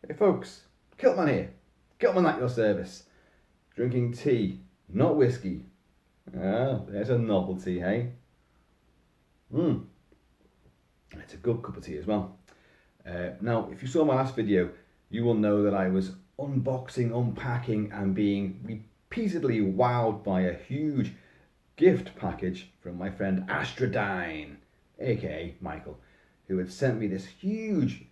Hey folks, Kilt-Man here. Kilt-Man at your service. Drinking tea, not whiskey. Ah, there's a novelty, hey? It's a good cup of tea as well. Now, if you saw my last video, you will know that I was unboxing, unpacking, and being repeatedly wowed by a huge gift package from my friend Astrodine, aka Michael, who had sent me this huge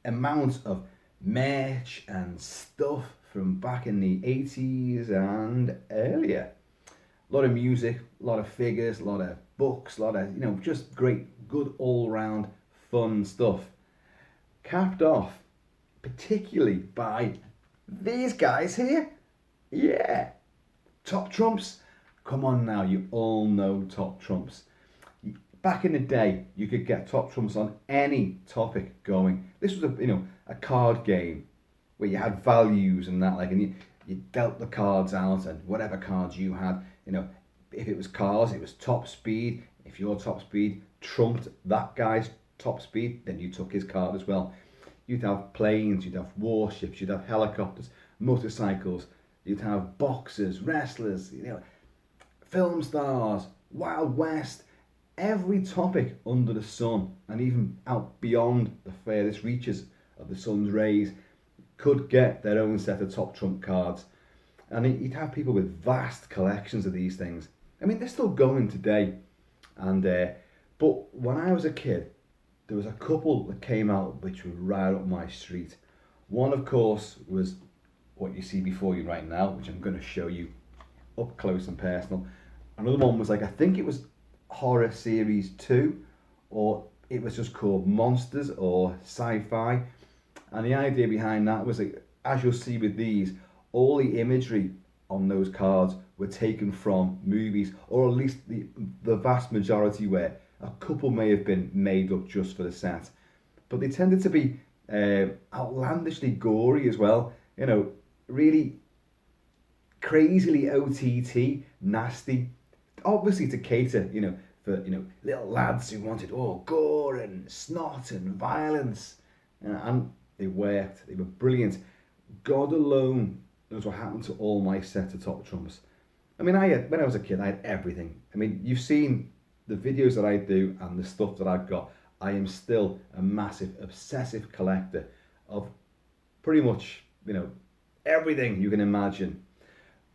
amount of merch and stuff from back in the 80s and earlier. A lot of music, a lot of figures, a lot of books, a lot of, just great, good all-round fun stuff. Capped off particularly by these guys here. Yeah, Top Trumps. Come on now, you all know Top Trumps. Back in the day, you could get Top Trumps on any topic going. This was a card game where you had values and that, and you dealt the cards out, and whatever cards you had, if it was cars, it was top speed. If your top speed trumped that guy's top speed, then you took his card as well. You'd have planes, you'd have warships, you'd have helicopters, motorcycles, you'd have boxers, wrestlers, film stars, Wild West. Every topic under the sun, and even out beyond the furthest reaches of the sun's rays, could get their own set of Top Trump cards. And you'd have people with vast collections of these things. I mean, they're still going today. And but when I was a kid, there was a couple that came out which were right up my street. One, of course, was what you see before you right now, which I'm going to show you up close and personal. Another one was I think it was Horror Series 2, or it was just called Monsters or Sci-Fi. And the idea behind that was as you'll see with these, all the imagery on those cards were taken from movies, or at least the vast majority were. A couple may have been made up just for the set, but they tended to be outlandishly gory as well. Really crazily OTT, nasty. Obviously to cater, for little lads who wanted gore and snot and violence, and they worked. They were brilliant. God alone knows what happened to all my set of Top Trumps. I mean, when I was a kid, I had everything. I mean, you've seen the videos that I do and the stuff that I've got. I am still a massive, obsessive collector of pretty much, everything you can imagine.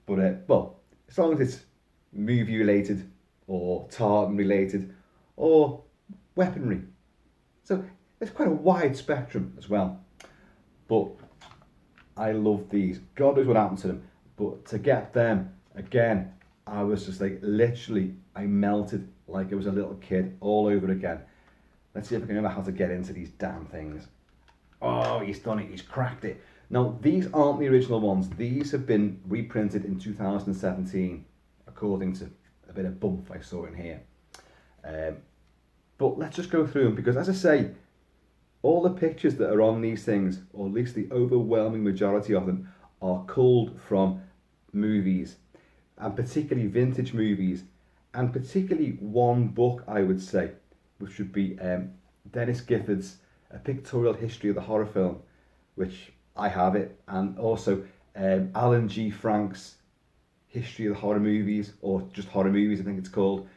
But well, as long as it's movie related or tartan related or weaponry, so there's quite a wide spectrum as well. But I love these. God knows what happened to them, but to get them again, I was just literally, I melted like I was a little kid all over again. Let's see if I can remember how to get into these damn things. Oh, he's done it, he's cracked it. Now, these aren't the original ones. These have been reprinted in 2017, according to a bit of bump I saw in here. But let's just go through them, because as I say, all the pictures that are on these things, or at least the overwhelming majority of them, are culled from movies, and particularly vintage movies, and particularly one book, I would say, which would be Dennis Gifford's A Pictorial History of the Horror Film, which I have it, and also Alan G. Frank's History of the Horror Movies, or just Horror Movies I think it's called,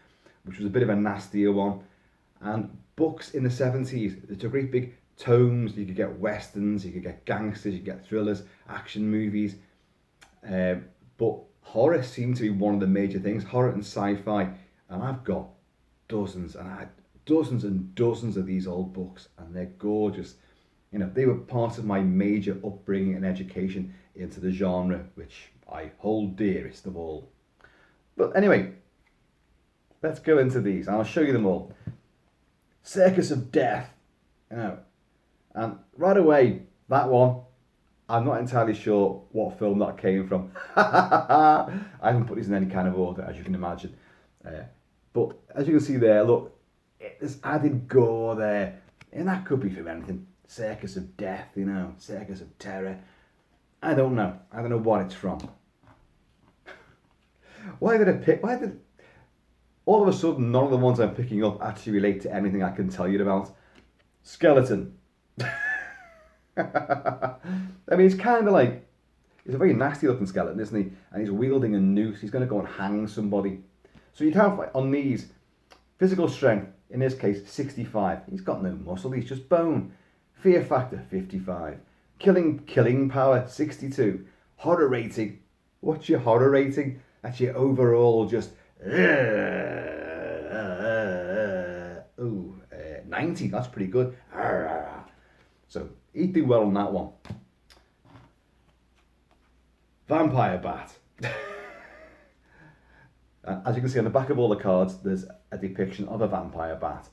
which was a bit of a nastier one. And books in the 70s, it's a great big tomes. You could get westerns, you could get gangsters, you could get thrillers, action movies, but horror seemed to be one of the major things, horror and sci-fi. And I've got dozens, and I had dozens and dozens of these old books, and they're gorgeous. They were part of my major upbringing and education into the genre, which I hold dearest of all. But anyway, let's go into these. I'll show you them all. Circus of Death, and right away, that one, I'm not entirely sure what film that came from. I haven't put these in any kind of order, as you can imagine. But as you can see there, look, there's added gore there, and that could be from anything. Circus of Death, Circus of Terror. I don't know what it's from. Why did all of a sudden none of the ones I'm picking up actually relate to anything I can tell you about? Skeleton. I mean, it's kind of like, he's a very nasty looking skeleton, isn't he? And he's wielding a noose. He's going to go and hang somebody. So you'd have, on these, physical strength, in this case, 65. He's got no muscle, he's just bone. Fear factor, 55. Killing power, 62. Horror rating. What's your horror rating? That's your overall just... 90. That's pretty good. So, he'd do well on that one. Vampire bat. As you can see on the back of all the cards, there's a depiction of a vampire bat.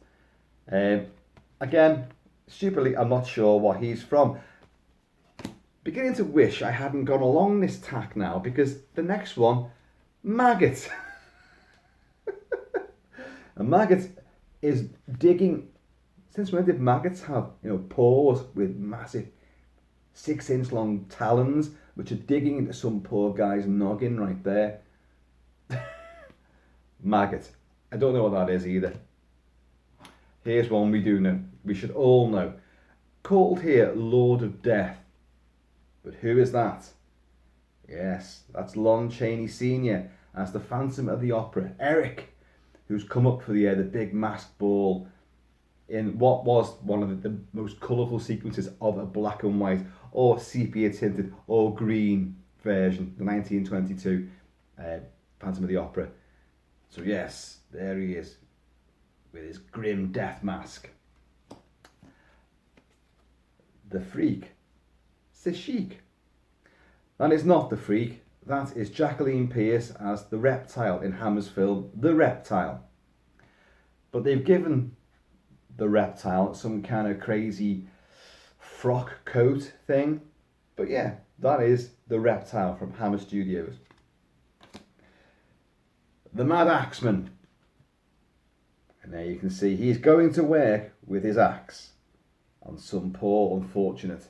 Again, stupidly, I'm not sure what he's from. Beginning to wish I hadn't gone along this tack now, because the next one, maggot. A maggot is digging. Since when did maggots have, paws with massive 6-inch long talons, which are digging into some poor guy's noggin right there? Maggot. I don't know what that is either. Here's one we do know. We should all know. Called here Lord of Death. But who is that? Yes, that's Lon Chaney Sr. as the Phantom of the Opera, Eric, who's come up for the big masked ball in what was one of the most colourful sequences of a black and white or sepia tinted or green version, the 1922 Phantom of the Opera. So yes, there he is with his grim death mask. The Freak, Sashik. That is not the Freak, that is Jacqueline Pearce as the Reptile in Hammer's film The Reptile. But they've given the Reptile some kind of crazy frock coat thing. But yeah, that is the Reptile from Hammer Studios. The Mad Axeman. And there you can see he's going to work with his axe on some poor unfortunate.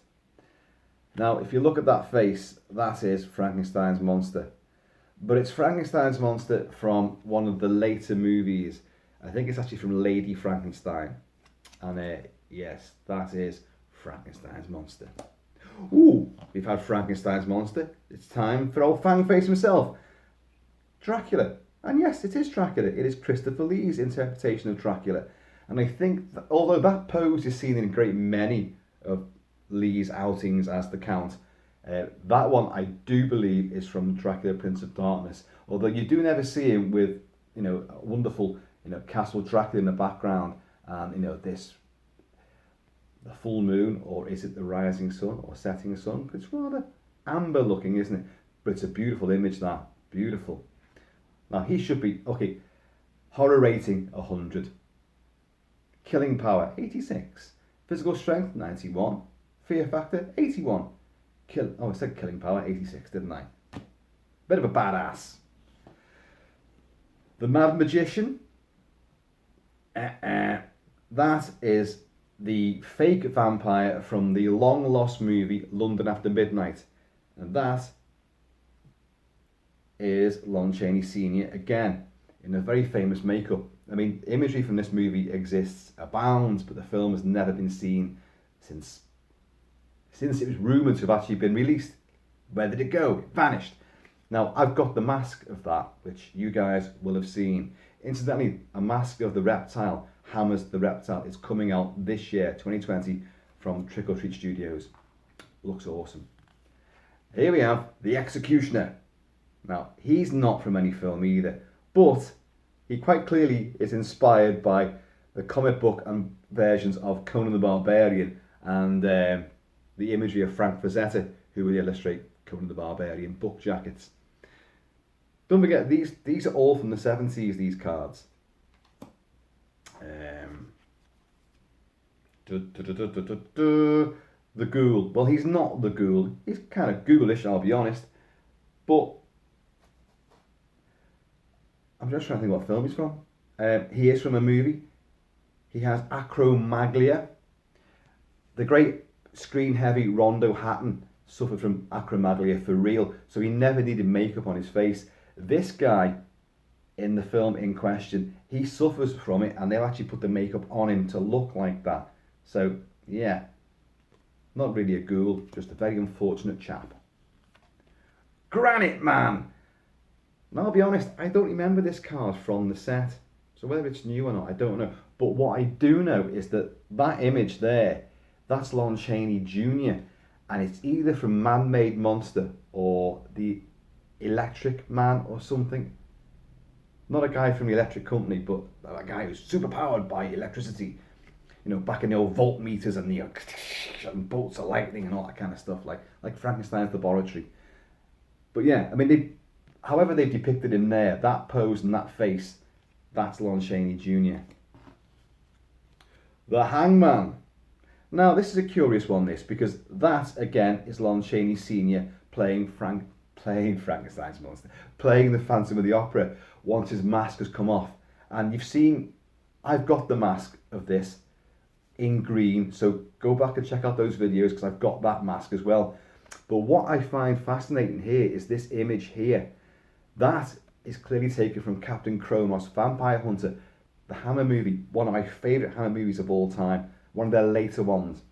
Now, if you look at that face, that is Frankenstein's monster. But it's Frankenstein's monster from one of the later movies. I think it's actually from Lady Frankenstein. And yes, that is Frankenstein's monster. Ooh, we've had Frankenstein's monster. It's time for old Fangface himself, Dracula. And yes, it is Dracula. It is Christopher Lee's interpretation of Dracula. And I think, that, although that pose is seen in a great many of Lee's outings as the Count, that one I do believe is from Dracula Prince of Darkness. Although you do never see him with, a wonderful, Castle Dracula in the background, and this, the full moon, or is it the rising sun or setting sun? It's rather amber looking, isn't it? But it's a beautiful image, that. Beautiful. Now he should be, okay, horror rating 100. Killing power 86. Physical strength 91. Fear factor 81. I said killing power 86, didn't I? Bit of a badass. The Mad Magician. That is the fake vampire from the long lost movie London After Midnight. And that is Lon Chaney Sr. again in a very famous makeup. I mean, imagery from this movie exists, abounds, but the film has never been seen since it was rumoured to have actually been released. Where did it go? It vanished. Now, I've got the mask of that, which you guys will have seen. Incidentally, a mask of the Reptile, Hammer's The Reptile, is coming out this year, 2020, from Trick or Treat Studios. Looks awesome. Here we have the Executioner. Now, he's not from any film either, but he quite clearly is inspired by the comic book and versions of Conan the Barbarian and the imagery of Frank Frazetta, who would illustrate Conan the Barbarian book jackets. Don't forget, these are all from the 70s, these cards. The Ghoul. Well, he's not the Ghoul. He's kind of ghoulish, I'll be honest. But I'm just trying to think what film he's from. He is from a movie. He has acromaglia. The great screen-heavy Rondo Hatton suffered from acromaglia for real, so he never needed makeup on his face. This guy, in the film in question, he suffers from it, and they'll actually put the makeup on him to look like that. So, yeah. Not really a ghoul, just a very unfortunate chap. Granite Man! Now I'll be honest, I don't remember this card from the set. So whether it's new or not, I don't know. But what I do know is that that image there, that's Lon Chaney Jr. And it's either from Man-Made Monster or the Electric Man or something. Not a guy from the Electric Company, but a guy who's super powered by electricity. You know, back in the old voltmeters and the and bolts of lightning and all that kind of stuff, like Frankenstein's laboratory. But yeah, I mean, however they've depicted him there, that pose and that face, that's Lon Chaney Jr. The Hangman. Now, this is a curious one, because that, again, is Lon Chaney Sr. playing Frankenstein's monster, playing the Phantom of the Opera once his mask has come off. And you've seen, I've got the mask of this in green, so go back and check out those videos because I've got that mask as well. But what I find fascinating here is this image here. That is clearly taken from Captain Kronos, Vampire Hunter, the Hammer movie, one of my favourite Hammer movies of all time, one of their later ones.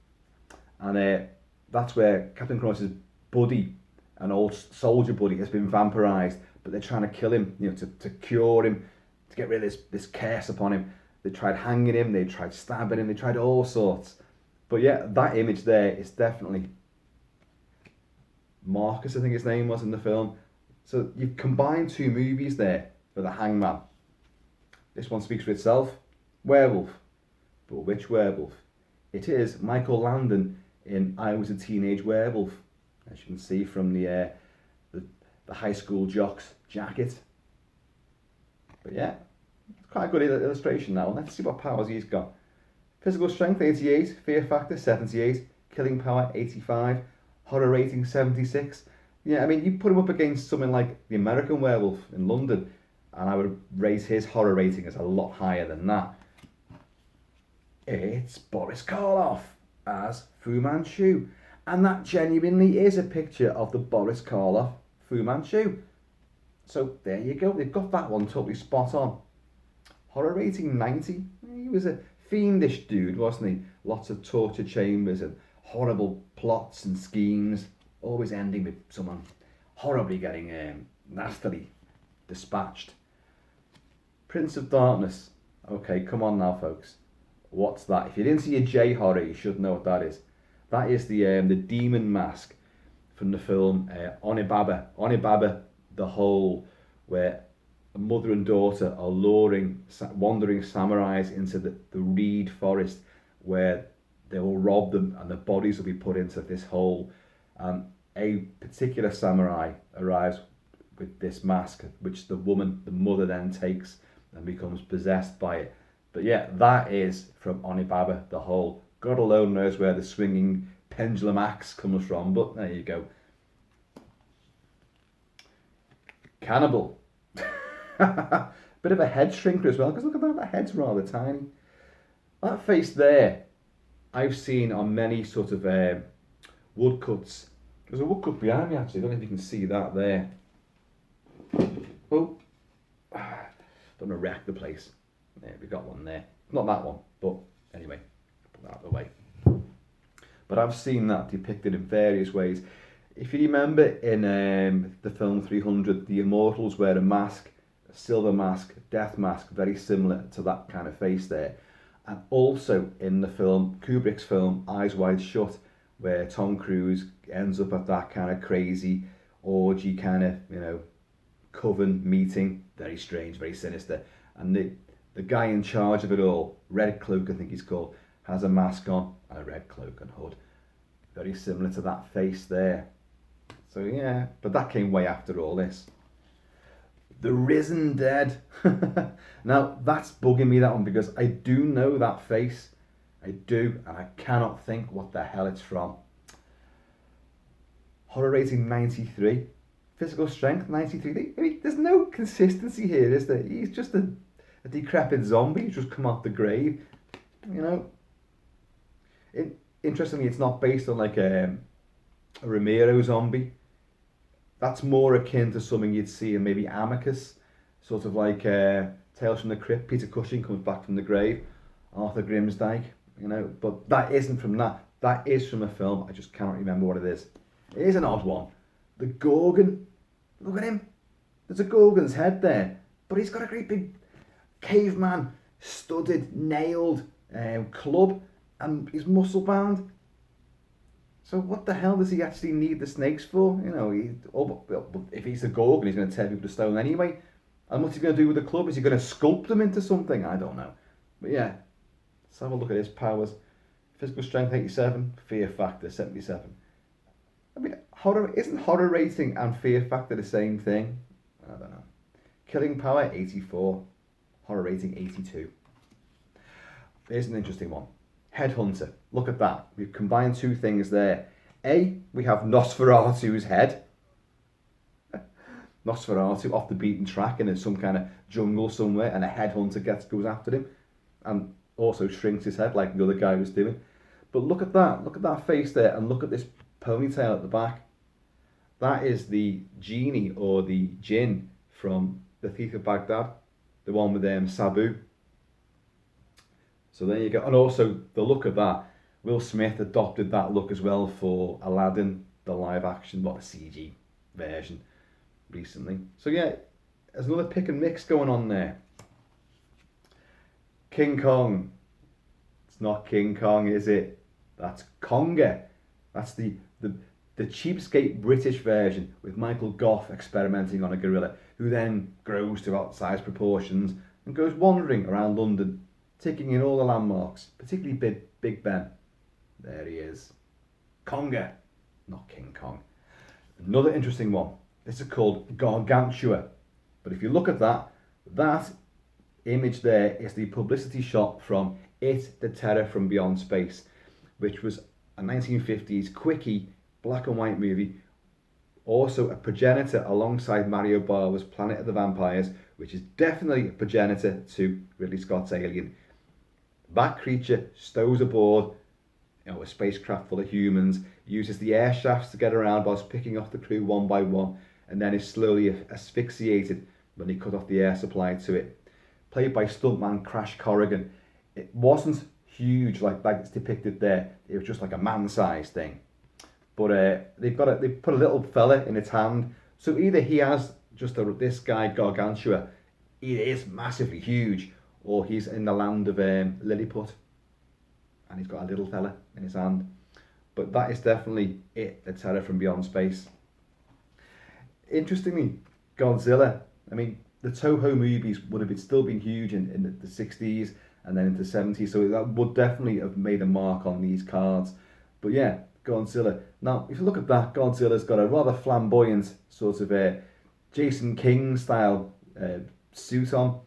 And that's where Captain Kronos' buddy, an old soldier buddy, has been vampirised, but they're trying to kill him, you know, to cure him, to get rid of this curse upon him. They tried hanging him, they tried stabbing him, they tried all sorts. But yeah, that image there is definitely Marcus, I think his name was in the film. So you've combined two movies there for the Hangman. This one speaks for itself. Werewolf. But which werewolf? It is Michael Landon in I Was a Teenage Werewolf. As you can see from the high school jock's jacket. But yeah, it's quite a good illustration now. Let's see what powers he's got. Physical strength 88, fear factor 78, killing power 85, horror rating 76. Yeah, I mean, you put him up against something like the American Werewolf in London, and I would raise his horror rating as a lot higher than that. It's Boris Karloff as Fu Manchu. And that genuinely is a picture of the Boris Karloff Fu Manchu. So there you go, they've got that one totally spot on. Horror rating 90. He was a fiendish dude, wasn't he? Lots of torture chambers and horrible plots and schemes, always ending with someone horribly getting nastily dispatched. Prince of Darkness. Okay, come on now, folks. What's that? If you didn't see a J-horror, you should know what that is. That is the demon mask from the film Onibaba. Onibaba, the Hole, where a mother and daughter are luring wandering samurais into the reed forest, where they will rob them and the bodies will be put into this hole. A particular samurai arrives with this mask, which the mother then takes and becomes possessed by it. But yeah, that is from Onibaba, the Hole. God alone knows where the swinging pendulum axe comes from, but there you go. Cannibal. Bit of a head shrinker as well, because look at that head's rather tiny. That face there, I've seen on many sort of woodcuts. There's a woodcut behind me actually, I don't know if you can see that there. Oh, don't want to wreck the place. There, we got one there. Not that one, but anyway, put that out of the way. But I've seen that depicted in various ways. If you remember in the film 300, the Immortals wear a mask, a silver mask, death mask, very similar to that kind of face there. And also in the film, Kubrick's film, Eyes Wide Shut, where Tom Cruise ends up at that kind of crazy orgy kind of, you know, coven meeting, very strange, very sinister. And the guy in charge of it all, Red Cloak I think he's called, has a mask on and a red cloak and hood. Very similar to that face there. So yeah, but that came way after all this. The Risen Dead. Now that's bugging me, that one, because I do know that face. I do, and I cannot think what the hell it's from. Horror rating 93. Physical strength 93. I mean, there's no consistency here, is there? He's just a decrepit zombie who's just come out the grave. You know. Interestingly, it's not based on like a Romero zombie. That's more akin to something you'd see in maybe Amicus, sort of like Tales from the Crypt. Peter Cushing comes back from the grave, Arthur Grimsdyke, you know. But that isn't from that. That is from a film. I just cannot remember what it is. It is an odd one. The Gorgon. Look at him. There's a Gorgon's head there. But he's got a great big caveman, studded, nailed club. And he's muscle bound. So what the hell does he actually need the snakes for? You know, if he's a Gorgon, he's going to tear people to stone anyway. And what's he going to do with the club? Is he going to sculpt them into something? I don't know. But yeah, let's have a look at his powers. Physical strength 87, fear factor 77. I mean, isn't horror rating and fear factor the same thing? I don't know. Killing power 84, horror rating 82. Here's an interesting one. Headhunter. Look at that. We've combined two things there. We have Nosferatu's head. Nosferatu off the beaten track and in some kind of jungle somewhere, and a headhunter goes after him and also shrinks his head like the other guy was doing. But look at that face there, and look at this ponytail at the back. That is the genie or the djinn from The Thief of Baghdad, the one with Sabu. So there you go. And also the look of that, Will Smith adopted that look as well for Aladdin, the live action, the CG version recently. So yeah, there's another pick and mix going on there. King Kong. It's not King Kong, is it? That's Konga. That's the cheapskate British version with Michael Gough experimenting on a gorilla, who then grows to outsized proportions and goes wandering around London, taking in all the landmarks, particularly Big Ben. There he is. Konga, not King Kong. Another interesting one. This is called Gargantua. But if you look at that image there is the publicity shot from It, the Terror from Beyond Space, which was a 1950s quickie black and white movie, also a progenitor alongside Mario Bava's Planet of the Vampires, which is definitely a progenitor to Ridley Scott's Alien. That creature stows aboard, a spacecraft full of humans, uses the air shafts to get around whilst picking off the crew one by one, and then is slowly asphyxiated when they cut off the air supply to it. Played by stuntman Crash Corrigan. It wasn't huge like it's depicted there. It was just like a man-sized thing. But they put a little fella in its hand. So either he has this guy Gargantua, he is massively huge, or he's in the land of Lilliput, and he's got a little fella in his hand. But that is definitely It, the Terror from Beyond Space. Interestingly, Godzilla, I mean, the Toho movies would have still been huge in the 60s and then into the 70s, so that would definitely have made a mark on these cards. But yeah, Godzilla. Now, if you look at that, Godzilla's got a rather flamboyant sort of Jason King style suit on.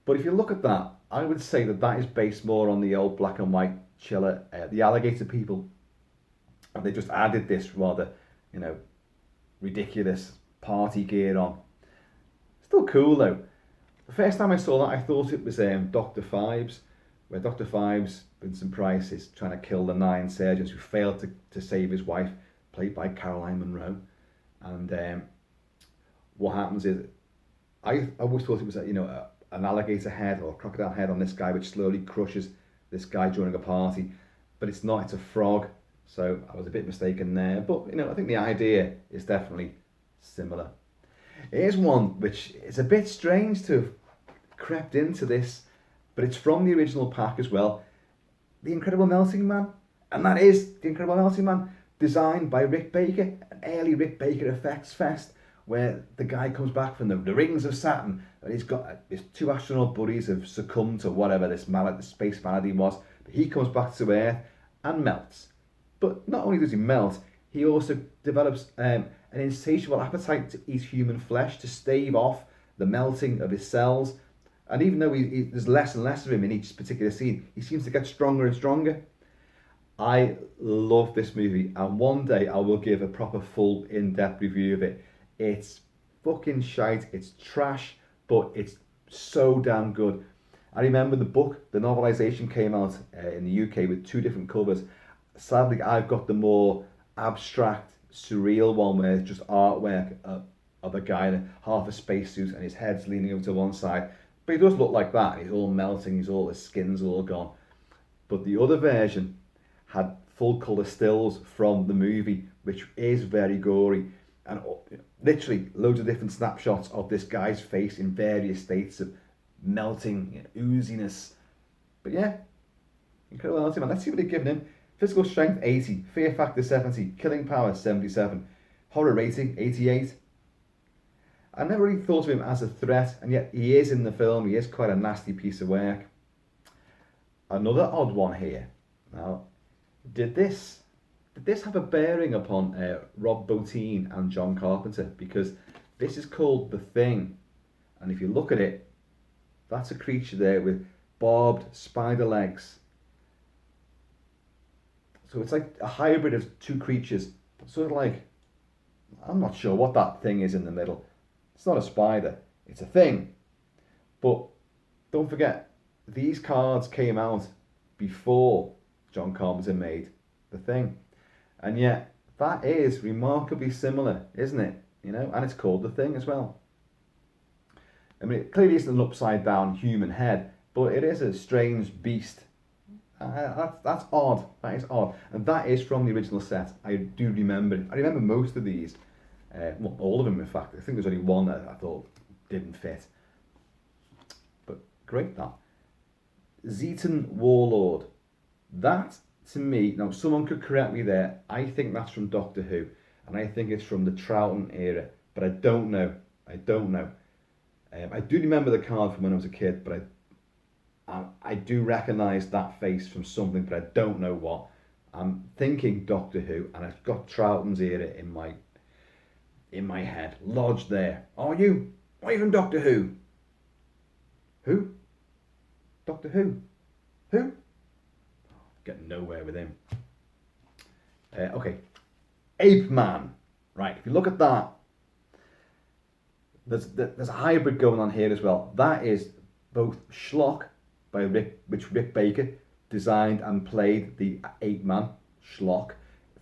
But if you look at that, I would say that is based more on the old black and white chiller, the alligator people. And they just added this rather, ridiculous party gear on. Still cool though. The first time I saw that, I thought it was Dr. Phibes, where Dr. Phibes, Vincent Price, is trying to kill the 9 surgeons who failed to save his wife, played by Caroline Munro. And what happens is, I always thought it was an alligator head or a crocodile head on this guy, which slowly crushes this guy during a party. But it's not, it's a frog. So I was a bit mistaken there. But, I think the idea is definitely similar. Here's one which is a bit strange to have crept into this, but it's from the original pack as well. The Incredible Melting Man. And that is The Incredible Melting Man, designed by Rick Baker, an early Rick Baker effects fest, where the guy comes back from the rings of Saturn, and he's got his 2 astronaut buddies have succumbed to whatever this space malady was, but he comes back to Earth and melts. But not only does he melt, he also develops an insatiable appetite to eat human flesh to stave off the melting of his cells. And even though there's less and less of him in each particular scene, he seems to get stronger and stronger. I love this movie, and one day I will give a proper full in-depth review of it. It's fucking shite, it's trash, but it's so damn good. I remember the book, the novelisation came out in the UK with 2 different covers. Sadly, I've got the more abstract, surreal one where it's just artwork of a guy in half a spacesuit and his head's leaning over to one side. But he does look like that. He's all melting, his skin's all gone. But the other version had full colour stills from the movie, which is very gory, and literally loads of different snapshots of this guy's face in various states of melting, ooziness. But yeah, incredible ability, man. Let's see what they've given him. Physical strength 80, fear factor 70, killing power 77, horror rating 88. I never really thought of him as a threat, and yet he is in the film. He is quite a nasty piece of work. Another odd one here. Now, did this have a bearing upon Rob Bottin and John Carpenter? Because this is called The Thing, and if you look at it, that's a creature there with barbed spider legs. So it's like a hybrid of two creatures. Sort of like, I'm not sure what that thing is in the middle. It's not a spider, it's a thing. But don't forget, these cards came out before John Carpenter made The Thing. And yet, that is remarkably similar, isn't it? You know, and it's called The Thing as well. I mean, it clearly isn't an upside down human head, but it is a strange beast. That's odd. That is odd. And that is from the original set. I do remember it. I remember most of these. Well, all of them, in fact. I think there's only one that I thought didn't fit. But great, that. Zeton Warlord. That, to me, now someone could correct me there, I think that's from Doctor Who. And I think it's from the Troughton era. But I don't know. I don't know. I do remember the card from when I was a kid, but I do recognise that face from something, but I don't know what. I'm thinking Doctor Who, and I've got Troughton's era in my head, lodged there. Are you from Doctor Who? Who? Doctor Who? Who? Getting nowhere with him. Okay, Ape Man. Right, if you look at that, there's a hybrid going on here as well. That is both Schlock, by Rick Baker designed and played the Ape Man, Schlock,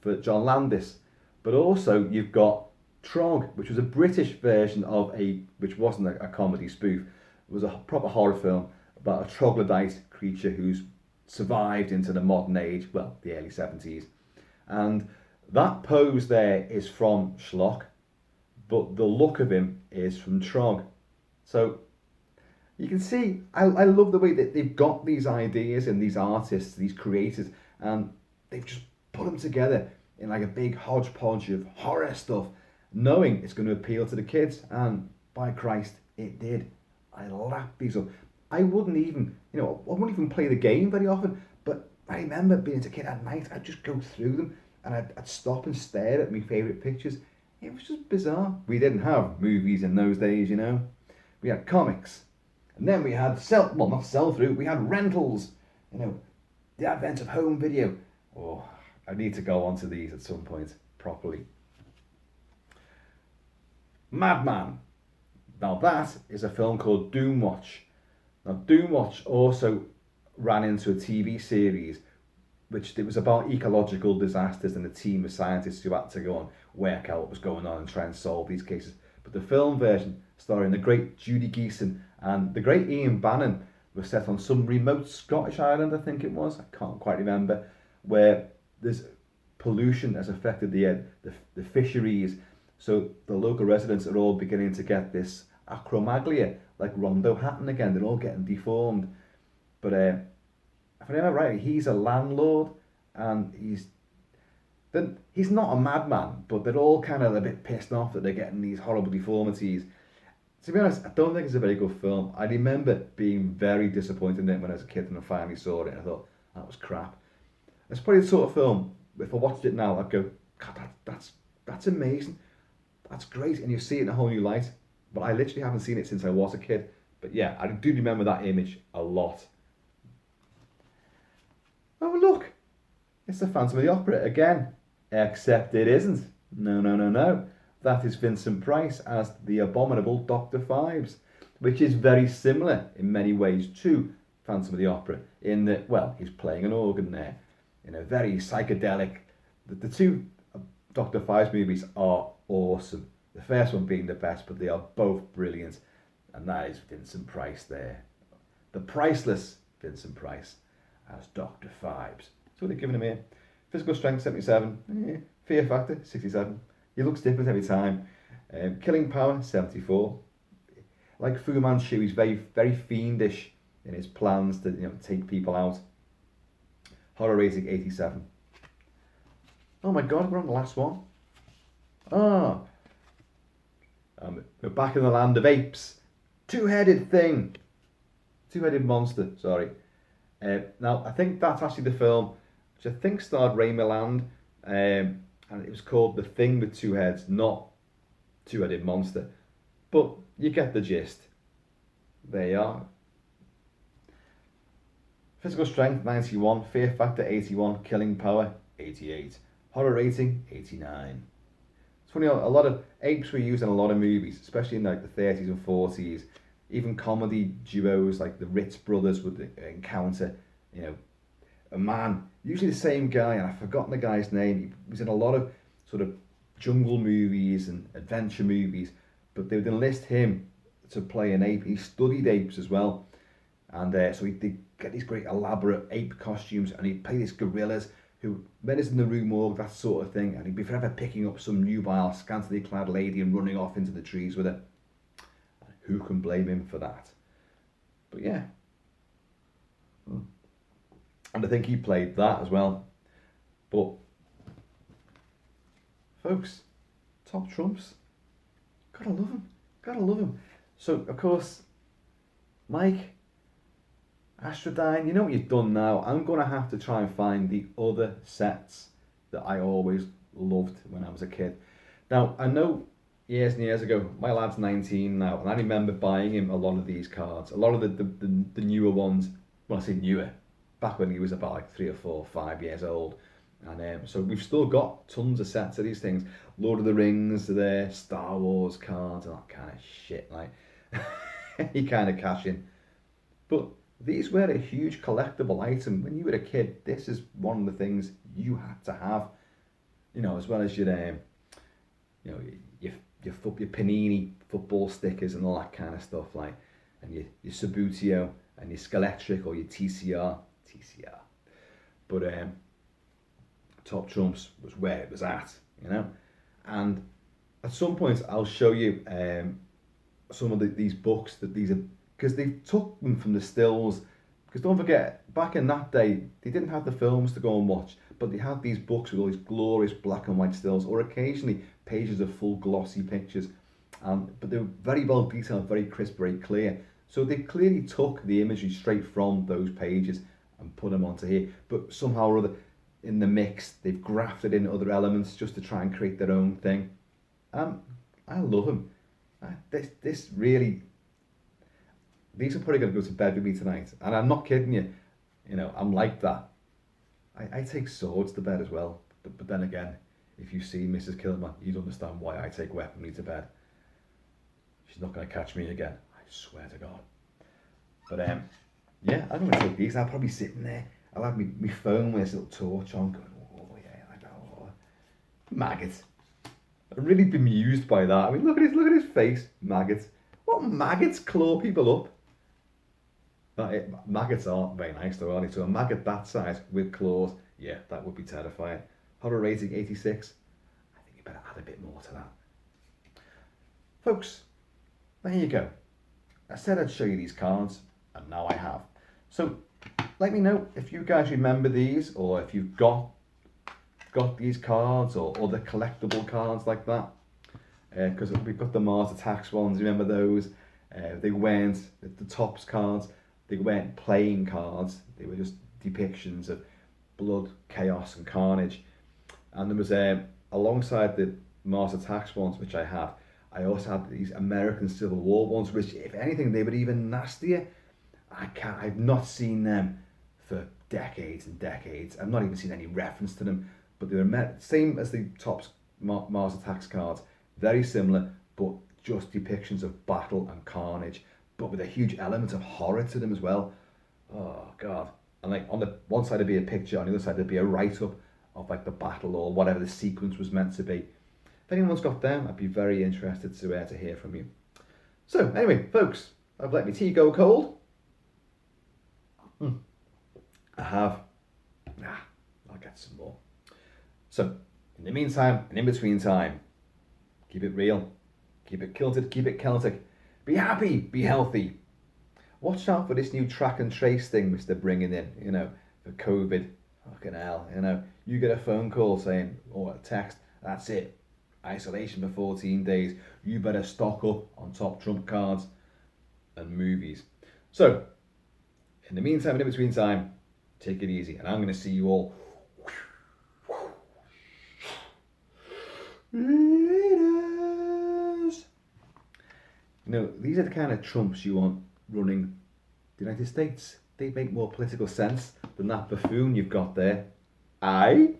for John Landis. But also you've got Trog, which was a British version of which wasn't a comedy spoof. It was a proper horror film about a troglodyte creature who's survived into the modern age, well, the early 70s. And that pose there is from Schlock, but the look of him is from Trog. So you can see, I love the way that they've got these ideas and these artists, these creators, and they've just put them together in like a big hodgepodge of horror stuff, knowing it's going to appeal to the kids. And by Christ, it did. I lapped these up. I wouldn't even play the game very often, but I remember being a kid at night, I'd just go through them and I'd stop and stare at my favourite pictures. It was just bizarre. We didn't have movies in those days, you know. We had comics. And then we had not sell-through, we had rentals. You know, the advent of home video. Oh, I need to go onto these at some point, properly. Madman. Now that is a film called Doomwatch. Now Doomwatch also ran into a TV series which it was about ecological disasters and a team of scientists who had to go and work out what was going on and try and solve these cases. But the film version, starring the great Judy Geeson and the great Ian Bannon, was set on some remote Scottish island, I think it was, I can't quite remember, where there's pollution has affected the fisheries. So the local residents are all beginning to get this acromaglia, like Rondo Hatton again. They're all getting deformed. But if I remember right, he's a landlord, and he's not a madman, but they're all kind of a bit pissed off that they're getting these horrible deformities. To be honest, I don't think it's a very good film. I remember being very disappointed in it when I was a kid, and I finally saw it and I thought, that was crap. It's probably the sort of film, if I watched it now, I'd go, God, that's amazing. That's great, and you see it in a whole new light. But I literally haven't seen it since I was a kid. But yeah, I do remember that image a lot. Oh look, it's the Phantom of the Opera again. Except it isn't. No. That is Vincent Price as the abominable Dr. Phibes, which is very similar in many ways to Phantom of the Opera, in that, well, he's playing an organ there, in a very psychedelic. The two Dr. Phibes movies are awesome. The first one being the best, but they are both brilliant. And that is Vincent Price there. The priceless Vincent Price as Dr. Phibes. So they're giving him here. Physical strength 77, fear factor 67. He looks different every time. Killing power 74. Like Fu Manchu, he's very, very fiendish in his plans to, take people out. Horror rating 87. Oh my god, we're on the last one. Ah, we're back in the land of apes. Two-headed thing. Two-headed monster, sorry. Now, I think that's actually the film, which I think starred Ray Milland, and it was called The Thing with Two Heads, not Two-Headed Monster. But you get the gist. There you are. Physical strength 91, fear factor 81, killing power 88, horror rating 89. It's funny, a lot of apes were used in a lot of movies, especially in like the 30s and 40s. Even comedy duos like the Ritz brothers would encounter, a man, usually the same guy, and I've forgotten the guy's name. He was in a lot of sort of jungle movies and adventure movies, but they would enlist him to play an ape. He studied apes as well, and so he'd get these great elaborate ape costumes, and he'd play these gorillas who met us in the Rue Morgue, that sort of thing, and he'd be forever picking up some nubile, scantily clad lady and running off into the trees with her. Who can blame him for that? But yeah. And I think he played that as well. But, folks, top trumps. Gotta love him. Gotta love him. So, of course, Mike, Astrodyne, you know what you've done now. I'm going to have to try and find the other sets that I always loved when I was a kid. Now, I know years and years ago, my lad's 19 now, and I remember buying him a lot of these cards, a lot of the newer ones. Well, I say newer, back when he was about like 3 or 4 or 5 years old. And so we've still got tons of sets of these things. Lord of the Rings are there, Star Wars cards, and that kind of shit, like, you kind of cash in. But these were a huge collectible item. When you were a kid, this is one of the things you had to have, as well as your Panini football stickers and all that kind of stuff, like, and your Subutio and your Skeletric or your TCR. But Top Trumps was where it was at, and at some point I'll show you some of these books that these are, because they took them from the stills, because don't forget, back in that day they didn't have the films to go and watch, but they had these books with all these glorious black and white stills, or occasionally pages of full glossy pictures, but they were very well detailed, very crisp, very clear. So they clearly took the imagery straight from those pages and put them onto here, but somehow or other in the mix they've grafted in other elements just to try and create their own thing. I love them. This really, these are probably going to go to bed with me tonight, and I'm not kidding you. I'm like that. I take swords to bed as well, but then again, if you see Mrs. Kilt-Man, you'd understand why I take weaponry to bed. She's not going to catch me again, I swear to God. But yeah, I'm going to take these. I'll probably sit in there. I'll have my phone with this little torch on, going, oh yeah, like that. Oh. Maggot. I'm really bemused by that. I mean, look at his face, maggot. What maggots claw people up? Maggots aren't very nice though, are they? So a maggot that size with claws, yeah, that would be terrifying. Horror rating 86. I think you better add a bit more to that. Folks, there you go. I said I'd show you these cards, and now I have. So let me know if you guys remember these, or if you've got these cards or other collectible cards like that. Because we've got the Mars Attacks ones, remember those? They weren't the Tops cards, they weren't playing cards, they were just depictions of blood, chaos and carnage. And there was alongside the Mars Attacks ones, which I had, I also had these American Civil War ones, which if anything they were even nastier. I've not seen them for decades and decades. I've not even seen any reference to them, but they were same as the Topps Mars Attacks cards, very similar, but just depictions of battle and carnage, but with a huge element of horror to them as well. Oh God. And like on the one side there'd be a picture, on the other side there'd be a write-up of like the battle or whatever the sequence was meant to be. If anyone's got them, I'd be very interested to hear from you. So anyway, folks, I've let my tea go cold. I have. I'll get some more. So, in the meantime and in between time, keep it real, keep it kilted, keep it Celtic. Be happy, be healthy. Watch out for this new track and trace thing Mr. bringing in, for COVID. Fucking hell, you get a phone call saying, or a text, that's it, isolation for 14 days. You better stock up on top trump cards and movies. So, in the meantime and in between time, take it easy. And I'm going to see you all laters. These are the kind of trumps you want running the United States. They make more political sense than that buffoon you've got there. Aye?